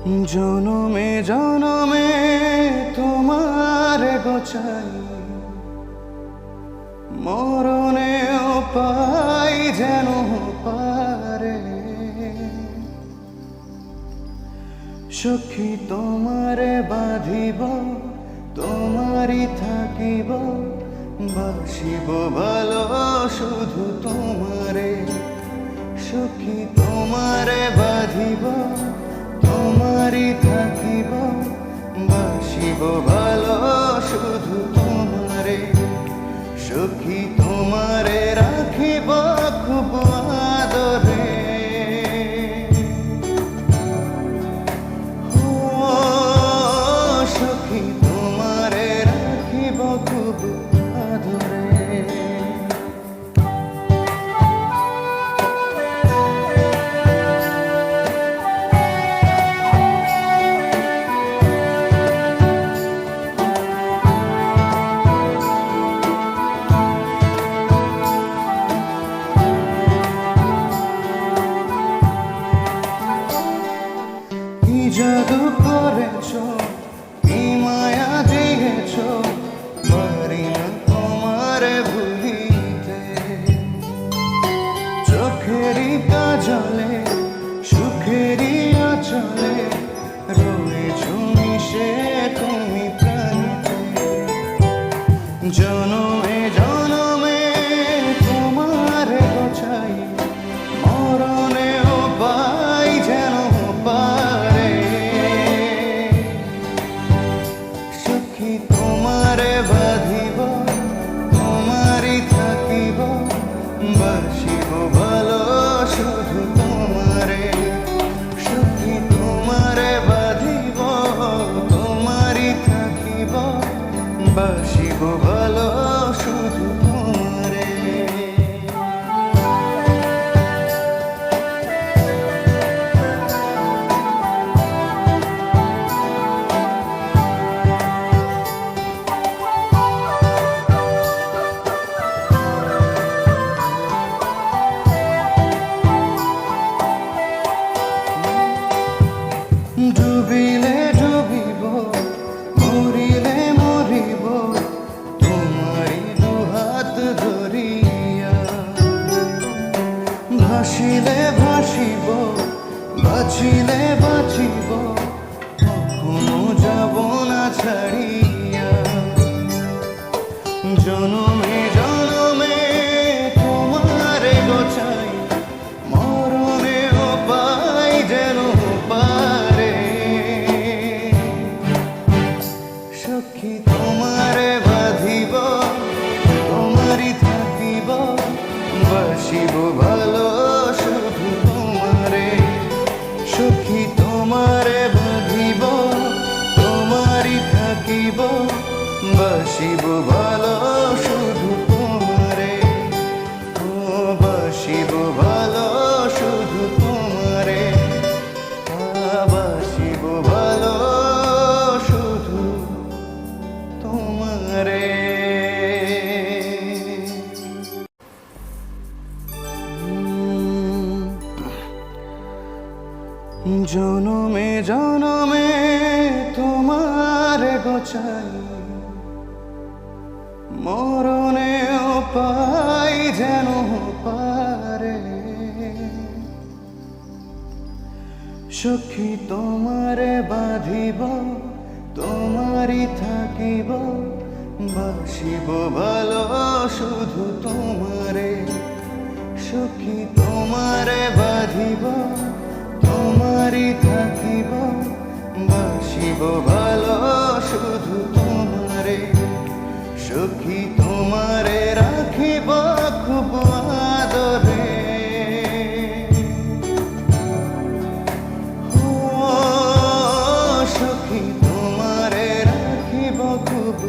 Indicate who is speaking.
Speaker 1: জনমে জনমে তোমার গোচাই, মরণেও পাই যেন পারে। সখী তোমারে বাঁধিব, তোমারই থাকিব, বাসিব ভালো শুধু তোমারে। সখী তোমারে বাঁধিব, তোমারই থাকিব, বাসিব ভালো শুধু তোমারে। সখী তোমারে রাখিব খুব আদরে। ও সখী তোমারে রাখিব খুব আদরে। জাদু করেছ, কি মায়া দিয়েছ, পারি না তোমারে ভুলিতে। চোখেরই কাজলে, সুখেরই আঁচলে, রয়েছ মিশে তুমি প্রাণীতে। জনমে জনমে তোমারে গোছাই, মরণেও পাই যেন পারে। সখী তোমারে বাঁধিব, তোমারই থাকিব, বাসিব ভালো শুধু তোমারে। সখী তোমারে বাঁধিব, তোমারই থাকিব, বাসিব ভালো শুধু তোমারে। ডুবিলে ডুবিব, মরিলে মরিব, তোমারই দুহাত ধরিয়া। ভাসিলে ভাসিব, বাঁচিলে বাঁচিব, কখনো যাব না ছাড়িয়া। জনমে জনমে তোমারে গোছাই, মরণেও পাই যেন পারে। সখী তোমারে বাঁধিব, তোমারই থাকিব, বাসিব ভালো শুধু তোমারে। সখী তোমারে বাঁধিব, তোমারই থাকিব, বাসিব ভালো শুধু তোমারে। ও বাসিব ভালো শুধু তোমারে, বাসিব ভালো শুধু তোমারে। জনমে জনমে তোমারে গোছাই, মরণেও পাই যেন পারে। সখী তোমারে বাঁধিব, তোমারই থাকিব, বাসিব ভালো শুধু তোমারে। সখী তোমারে বাঁধিব, তোমারই থাকিব, বাসিব ভালো শুধু তোমারে। সখী তোমারে রাখিব খুব আদরে। ও সখী তোমারে রাখিব খুব